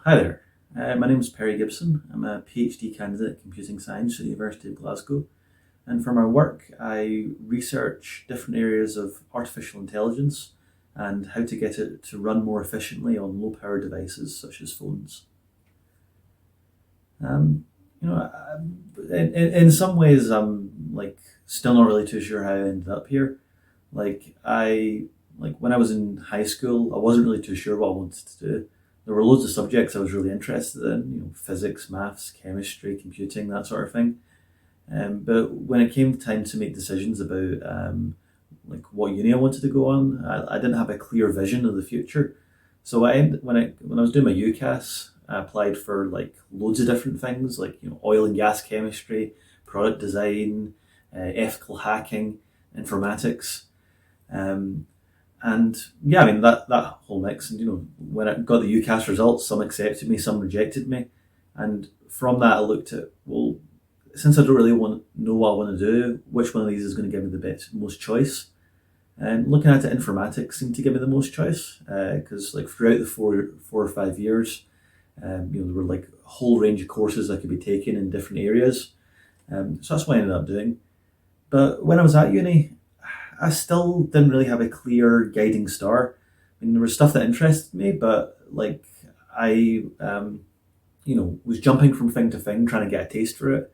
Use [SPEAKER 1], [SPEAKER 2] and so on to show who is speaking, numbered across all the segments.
[SPEAKER 1] Hi there. My name is Perry Gibson. I'm a PhD candidate in computing science at the University of Glasgow. And for my work, I research different areas of artificial intelligence and how to get it to run more efficiently on low power devices such as phones. Um, in some ways, I'm still not really too sure how I ended up here. When I was in high school, I wasn't really too sure what I wanted to do. There were loads of subjects I was really interested in, physics, maths, chemistry, computing, that sort of thing. But when it came time to make decisions about what uni I wanted to go on, I didn't have a clear vision of the future. So when I was doing my UCAS, I applied for loads of different things, oil and gas chemistry, product design, ethical hacking, informatics. Um, and yeah, I mean that whole mix. And when I got the UCAS results, some accepted me, some rejected me. And from that, I looked at, well, since I don't really know what I want to do, which one of these is going to give me the most choice? And looking at it, informatics seemed to give me the most choice because throughout the 4 or 5 years, there were a whole range of courses I could be taking in different areas. So that's what I ended up doing. But when I was at uni, I still didn't really have a clear guiding star. I mean, there was stuff that interested me, but I, was jumping from thing to thing, trying to get a taste for it.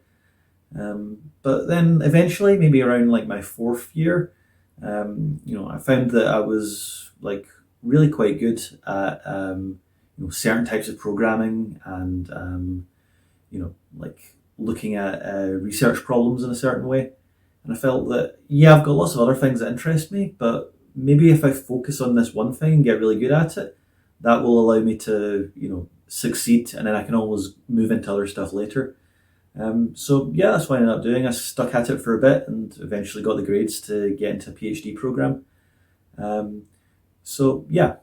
[SPEAKER 1] But then eventually, maybe around my fourth year, I found that I was really quite good at certain types of programming and looking at research problems in a certain way. And I felt that I've got lots of other things that interest me, but maybe if I focus on this one thing and get really good at it, that will allow me to succeed, and then I can always move into other stuff later. So yeah, that's what I ended up doing. I stuck at it for a bit and eventually got the grades to get into a PhD program. So yeah.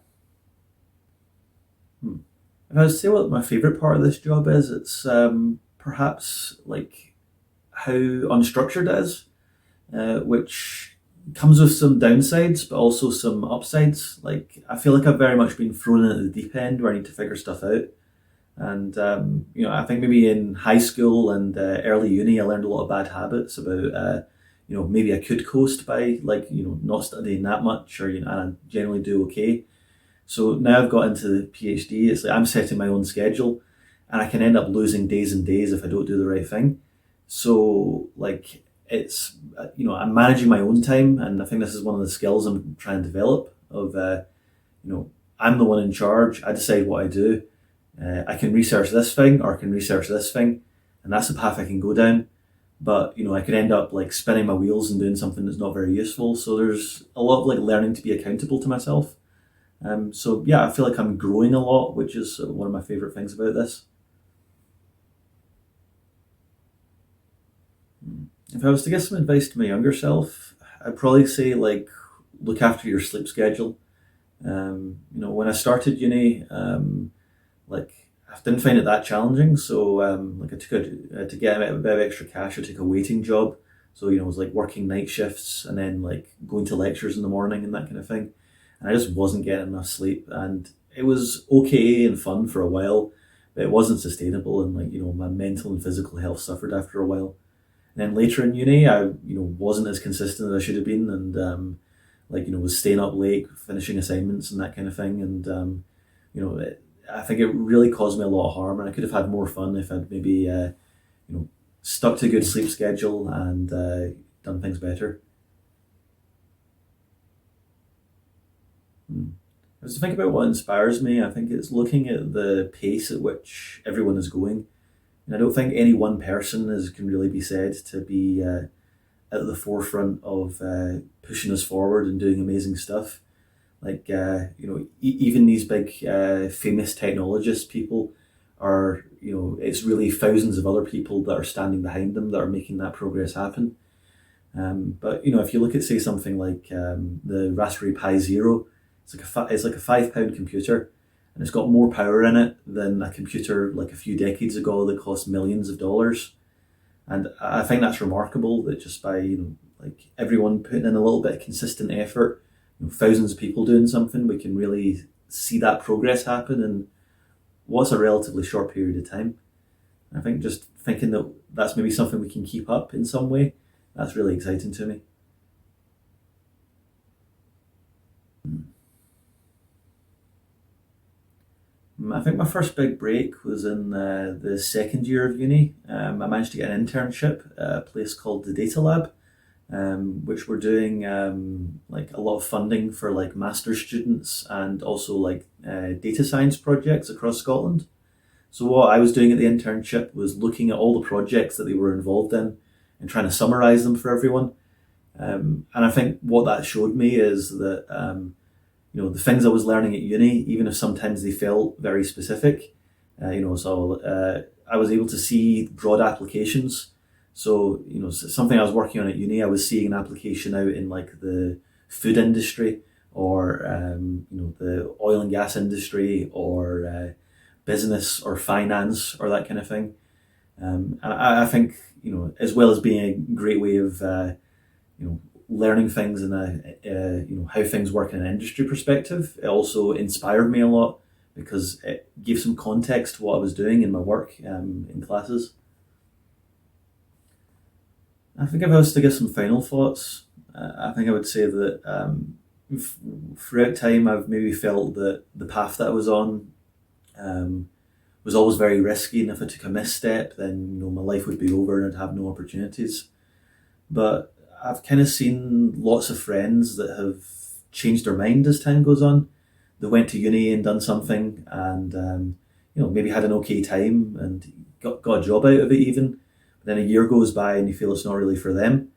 [SPEAKER 1] If I was to say what my favorite part of this job is, it's perhaps how unstructured it is, which comes with some downsides, but also some upsides. I feel like I've very much been thrown in at the deep end where I need to figure stuff out. And I think maybe in high school and early uni, I learned a lot of bad habits about maybe I could coast by not studying that much, or and I generally do okay. So now I've got into the PhD. It's I'm setting my own schedule, and I can end up losing days and days if I don't do the right thing. So it's I'm managing my own time, and I think this is one of the skills I'm trying to develop. I'm the one in charge. I decide what I do. I can research this thing or I can research this thing, and that's the path I can go down. But I could end up spinning my wheels and doing something that's not very useful. So there's a lot of learning to be accountable to myself. So yeah, I feel like I'm growing a lot, which is one of my favorite things about this. If I was to give some advice to my younger self, I'd probably say look after your sleep schedule. When I started uni, like I didn't find it that challenging. So I took to get a bit of extra cash. I took a waiting job. So I was working night shifts and then going to lectures in the morning and that kind of thing. And I just wasn't getting enough sleep, and it was okay and fun for a while, but it wasn't sustainable. And my mental and physical health suffered after a while. And then later in uni, I wasn't as consistent as I should have been, and was staying up late, finishing assignments and that kind of thing. And I think it really caused me a lot of harm, and I could have had more fun if I'd maybe stuck to a good sleep schedule and done things better. Hmm. As to think about what inspires me, I think it's looking at the pace at which everyone is going. And I don't think any one person can really be said to be at the forefront of pushing us forward and doing amazing stuff. Even these big famous technologists people are, it's really thousands of other people that are standing behind them that are making that progress happen. But if you look at, say, something like the Raspberry Pi Zero, it's like a £5 computer, and it's got more power in it than a computer a few decades ago that cost millions of dollars. And I think that's remarkable that just by everyone putting in a little bit of consistent effort, thousands of people doing something, we can really see that progress happen. And what's a relatively short period of time? I think just thinking that that's maybe something we can keep up in some way, that's really exciting to me. I think my first big break was in the second year of uni. I managed to get an internship at a place called the Data Lab, which were doing like a lot of funding for like master's students and also like data science projects across Scotland. So what I was doing at the internship was looking at all the projects that they were involved in and trying to summarize them for everyone. And I think what that showed me is that the things I was learning at uni, even if sometimes they felt very specific, I was able to see broad applications. So something I was working on at uni, I was seeing an application out in like the food industry or the oil and gas industry or business or finance or that kind of thing. And I think as well as being a great way of learning things in how things work in an industry perspective, it also inspired me a lot because it gave some context to what I was doing in my work in classes. I think if I was to give some final thoughts, I think I would say that throughout time I've maybe felt that the path that I was on um, was always very risky, and if I took a misstep, then my life would be over and I'd have no opportunities. But I've kind of seen lots of friends that have changed their mind as time goes on. They went to uni and done something, and maybe had an okay time and got a job out of it even. But then a year goes by and you feel it's not really for them.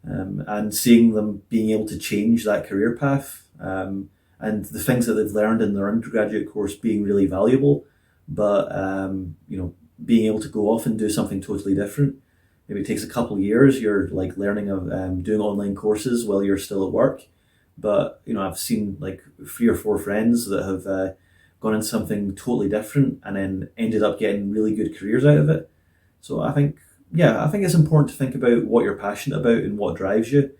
[SPEAKER 1] And seeing them being able to change that career path, and the things that they've learned in their undergraduate course being really valuable, but being able to go off and do something totally different. Maybe it takes a couple of years. You're like learning of doing online courses while you're still at work. But I've seen like 3 or 4 friends that have gone into something totally different and then ended up getting really good careers out of it. So I think it's important to think about what you're passionate about and what drives you.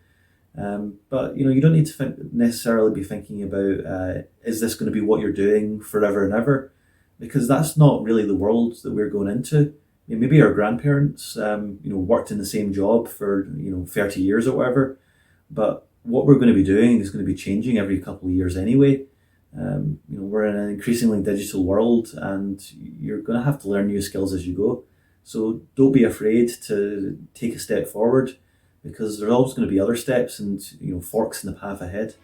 [SPEAKER 1] But you don't need to necessarily be thinking about is this going to be what you're doing forever and ever, because that's not really the world that we're going into. Maybe our grandparents, worked in the same job for 30 years or whatever, but what we're going to be doing is going to be changing every couple of years anyway. We're in an increasingly digital world, and you're going to have to learn new skills as you go. So don't be afraid to take a step forward, because there's always going to be other steps and forks in the path ahead.